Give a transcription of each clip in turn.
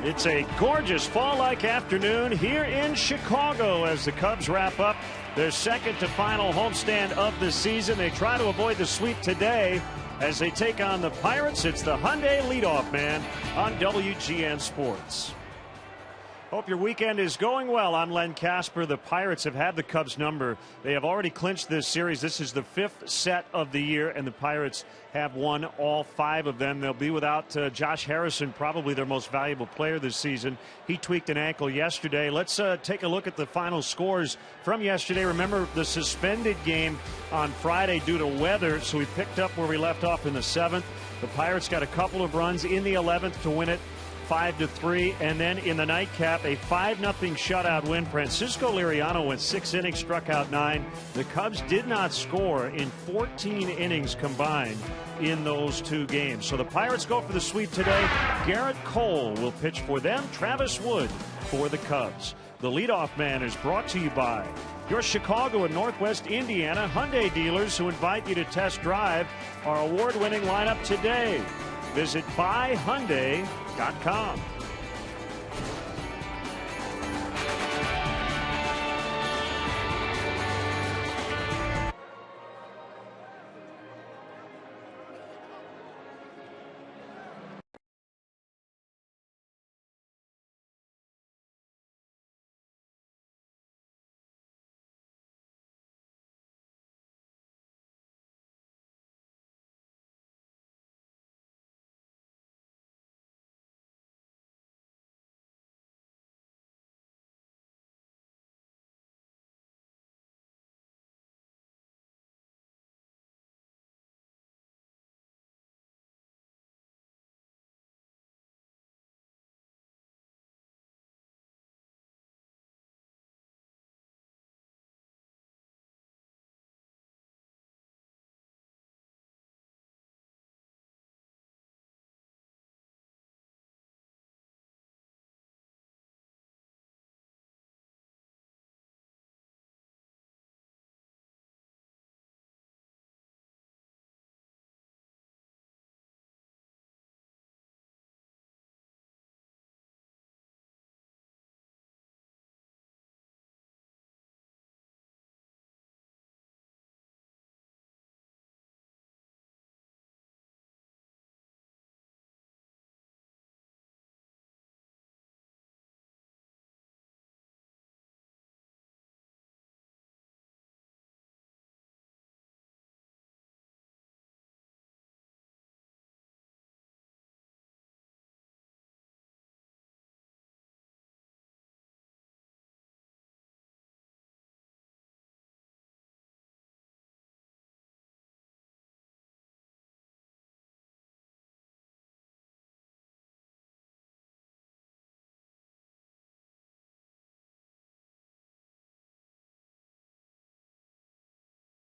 It's a gorgeous fall-like afternoon here in Chicago as the Cubs wrap up their second to final homestand of the season. They try to avoid the sweep today as they take on the Pirates. It's the Hyundai leadoff man on WGN Sports. Hope your weekend is going well. I'm Len Casper. The Pirates have had the Cubs number. They have already clinched this series. This is the 5th set of the year, and the Pirates have won all 5 of them. They'll be without Josh Harrison, probably their most valuable player this season. He tweaked an ankle yesterday. Let's take a look at the final scores from yesterday. Remember the suspended game on Friday due to weather, so we picked up where we left off in the 7th. The Pirates got a couple of runs in the 11th to win it 5-3, and then in the nightcap, a 5-0 shutout win. Francisco Liriano went 6 innings, struck out 9. The Cubs did not score in 14 innings combined in those 2 games. So the Pirates go for the sweep today. Garrett Cole will pitch for them. Travis Wood for the Cubs. The leadoff man is brought to you by your Chicago and Northwest Indiana Hyundai dealers, who invite you to test drive our award-winning lineup today. Visit buyhyundai.com.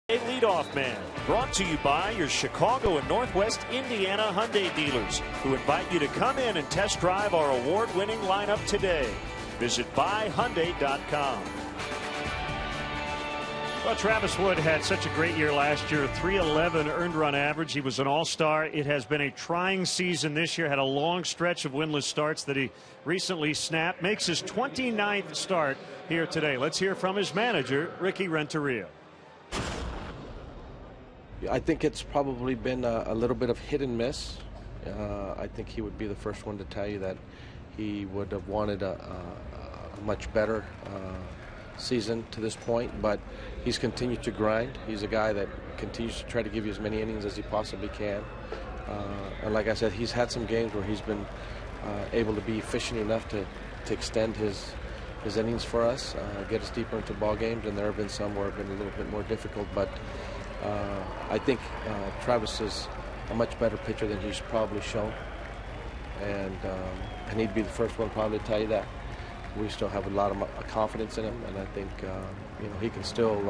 A leadoff man, brought to you by your Chicago and Northwest Indiana Hyundai dealers, who invite you to come in and test drive our award-winning lineup today. Visit buyhyundai.com. Well, Travis Wood had such a great year last year, 311 earned run average. He was an all-star. It has been a trying season this year. Had a long stretch of winless starts that he recently snapped. Makes his 29th start here today. Let's hear from his manager, Ricky Renteria. I think it's probably been a little bit of hit and miss. I think he would be the first one to tell you that he would have wanted a much better season to this point, but he's continued to grind. He's a guy that continues to try to give you as many innings as he possibly can. And like I said, he's had some games where he's been able to be efficient enough to extend his innings for us, get us deeper into ball games, and there have been some where it's been a little bit more difficult, but I think Travis is a much better pitcher than he's probably shown, and he'd be the first one probably to tell you that. We still have a lot of confidence in him, and I think he can still.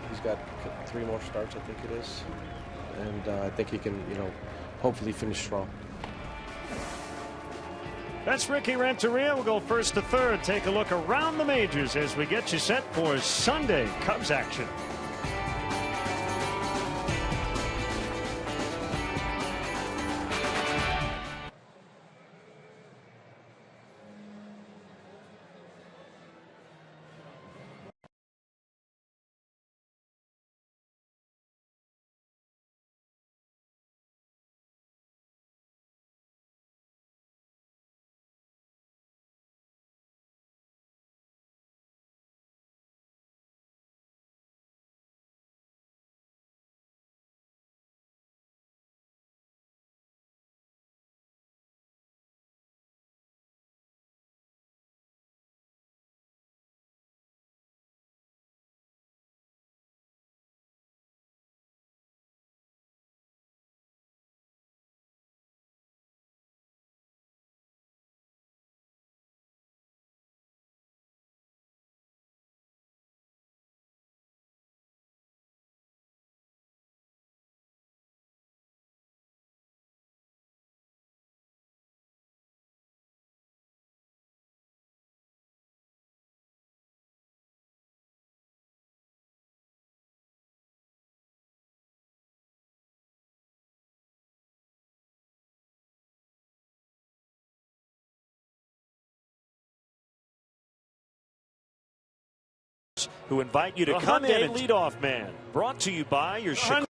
He's got 3 more starts, I think it is, and I think he can hopefully finish strong. That's Ricky Renteria. We'll go first to third. Take a look around the majors as we get you set for Sunday Cubs action. who invite you to come in and leadoff man. Brought to you by your Chicago.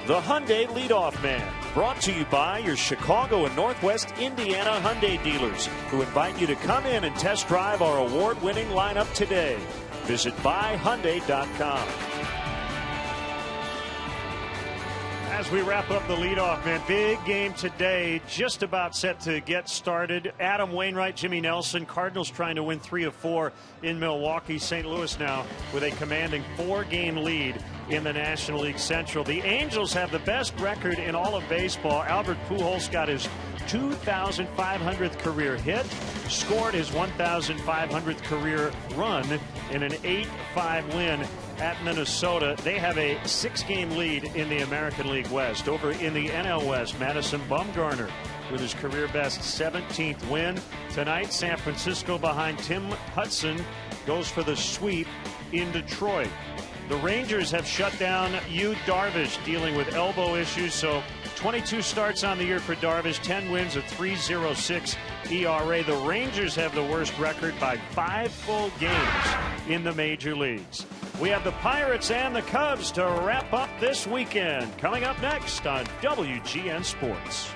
The Hyundai Leadoff Man, brought to you by your Chicago and Northwest Indiana Hyundai dealers, who invite you to come in and test drive our award-winning lineup today. Visit buyhyundai.com. As we wrap up the leadoff man, big game today, just about set to get started. Adam Wainwright, Jimmy Nelson, Cardinals trying to win 3 of 4 in Milwaukee. St. Louis now with a commanding 4-game lead in the National League Central. The Angels have the best record in all of baseball. Albert Pujols got his 2,500th career hit, scored his 1,500th career run in an 8-5 win at Minnesota. They have a 6-game lead in the American League West. Over in the NL West, Madison Bumgarner with his career best 17th win. Tonight, San Francisco behind Tim Hudson goes for the sweep in Detroit. The Rangers have shut down Yu Darvish, dealing with elbow issues, so 22 starts on the year for Darvish, 10 wins, a 3.06 ERA. The Rangers have the worst record by 5 full games in the major leagues. We have the Pirates and the Cubs to wrap up this weekend. Coming up next on WGN Sports.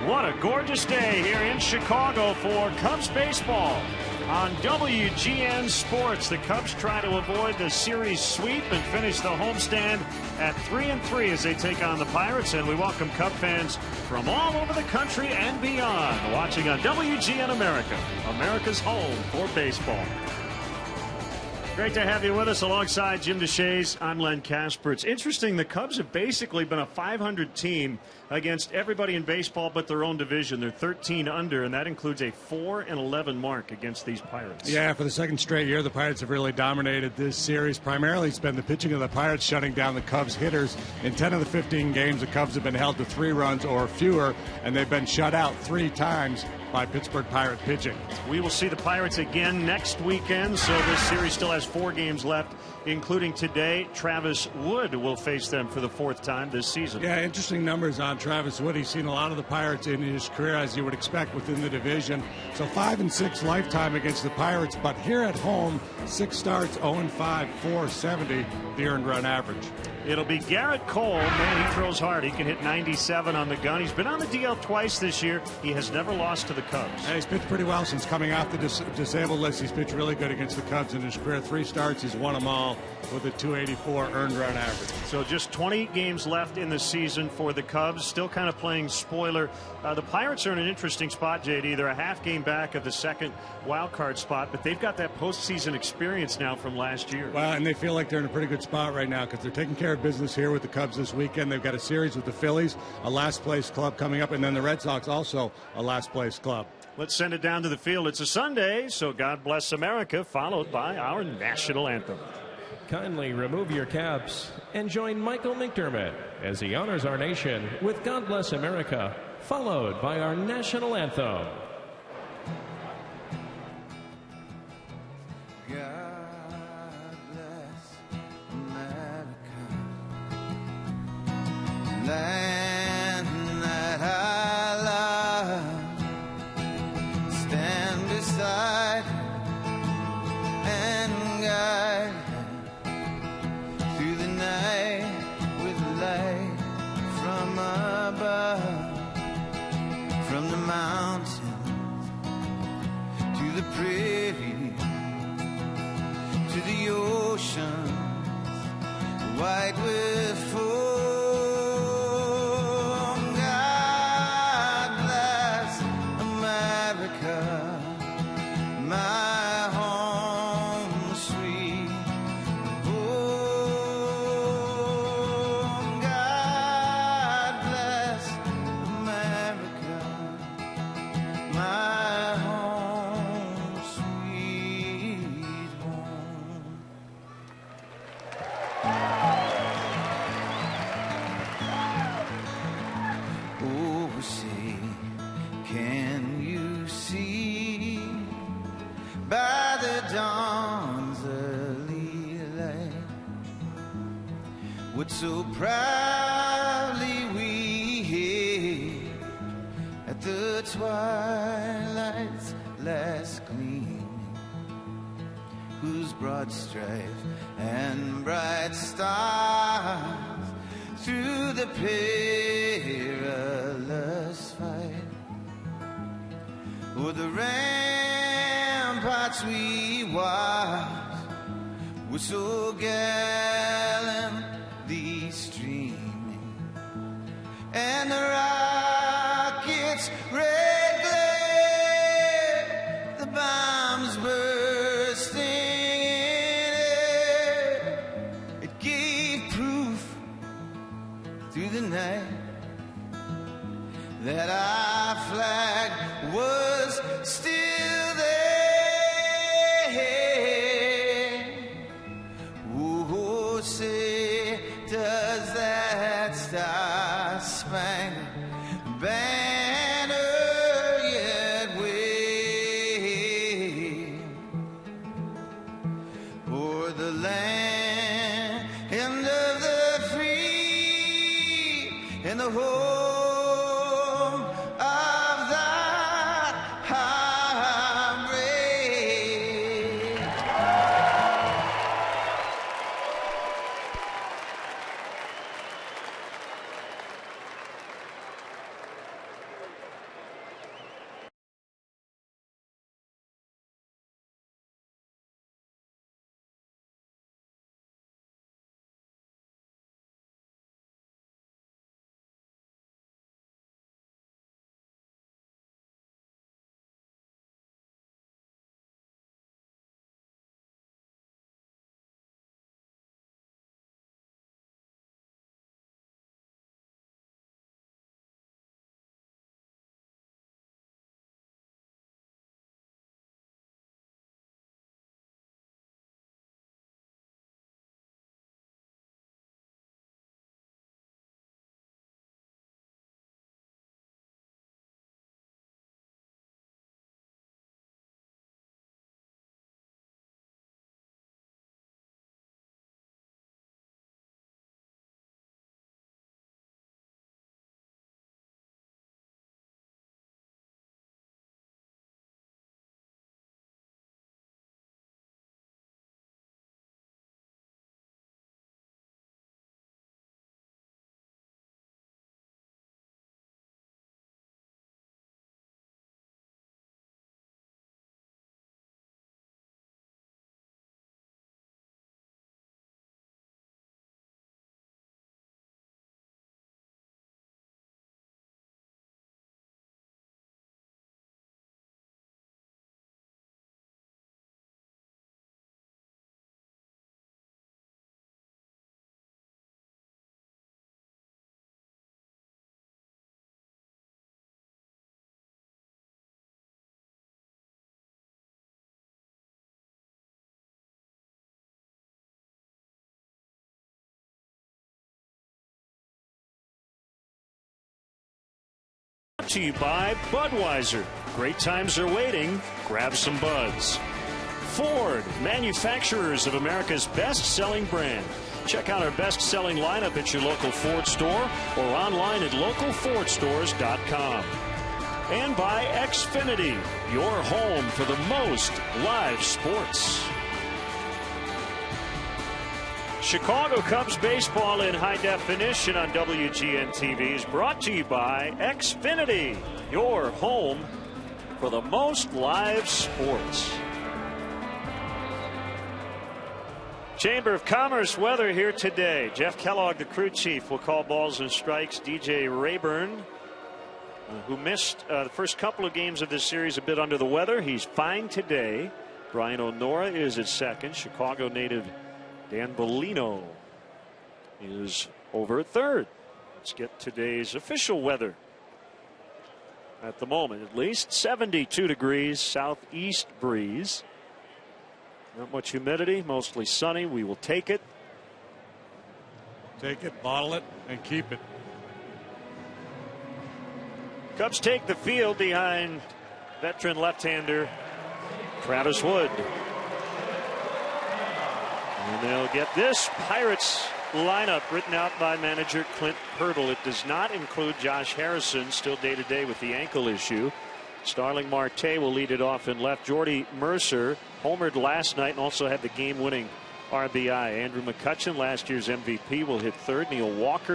What a gorgeous day here in Chicago for Cubs baseball. On WGN Sports, the Cubs try to avoid the series sweep and finish the homestand at 3-3 as they take on the Pirates. And we welcome Cub fans from all over the country and beyond watching on WGN America, America's home for baseball. Great to have you with us alongside Jim DeShays. I'm Len Casper. It's interesting. The Cubs have basically been a 500 team against everybody in baseball but their own division. They're 13 under, and that includes a 4-11 mark against these Pirates. Yeah, for the second straight year, the Pirates have really dominated this series. Primarily, it's been the pitching of the Pirates shutting down the Cubs hitters. In 10 of the 15 games, the Cubs have been held to 3 runs or fewer, and they've been shut out 3 times by Pittsburgh Pirate pitching. We will see the Pirates again next weekend, so this series still has 4 games left, including today. Travis Wood will face them for the 4th time this season. Yeah, interesting numbers on Travis Wood. He's seen a lot of the Pirates in his career, as you would expect, within the division. So 5-6 lifetime against the Pirates, but here at home, 6 starts, 0-5, 470, the earned run average. It'll be Garrett Cole. Man, he throws hard. He can hit 97 on the gun. He's been on the DL twice this year. He has never lost to the Cubs. And he's pitched pretty well since coming off the disabled list. He's pitched really good against the Cubs in his career. 3 starts, he's won them all with a 284 earned run average. So just 20 games left in the season for the Cubs. Still kind of playing spoiler. The Pirates are in an interesting spot, JD. They're a half game back of the second wild card spot, but they've got that postseason experience now from last year. Well, and they feel like they're in a pretty good spot right now because they're taking care of business here with the Cubs this weekend. They've got a series with the Phillies, a last place club coming up, and then the Red Sox also a last place club. Let's send it down to the field. It's a Sunday, so God Bless America, followed by our national anthem. Kindly remove your caps and join Michael McDermott as he honors our nation with God Bless America, followed by our national anthem. God bless America, land that I love. Stand beside and guide through the night with light from above, from the mountains to the prairie, to the oceans, white with foam. God bless America, my home sweet home. God bless America, my home sweet home. Oh, say, can you see by the dawn's early light what so proudly we hailed at the twilight's last gleaming, whose broad stripe and bright stars through the perilous fight o'er the ramparts we watched were so gallantly streaming, and the rockets' red glare, the bombs bursting in air, it gave proof through the night that our flag was still there. Oh, say, does that star-spangled banner yet wave o'er the land and of the free and the whole brought to you by Budweiser. Great times are waiting. Grab some buds. Ford, manufacturers of America's best-selling brand. Check out our best-selling lineup at your local Ford store or online at localfordstores.com. And by Xfinity, your home for the most live sports. Chicago Cubs baseball in high definition on WGN TV is brought to you by Xfinity, your home for the most live sports. Chamber of Commerce weather here today. Jeff Kellogg, the crew chief, will call balls and strikes. DJ Rayburn, who missed the first couple of games of this series a bit under the weather, he's fine today. Brian O'Nora is at second. Chicago native Dan Bellino is over at third. Let's get today's official weather. At the moment, at least 72 degrees, southeast breeze. Not much humidity, mostly sunny. We will take it. Take it, bottle it, and keep it. Cubs take the field behind veteran left-hander Travis Wood. And they'll get this Pirates lineup written out by manager Clint Hurdle. It does not include Josh Harrison, still day-to-day with the ankle issue. Starling Marte will lead it off in left. Jordy Mercer homered last night and also had the game-winning RBI. Andrew McCutchen, last year's MVP, will hit third. Neil Walker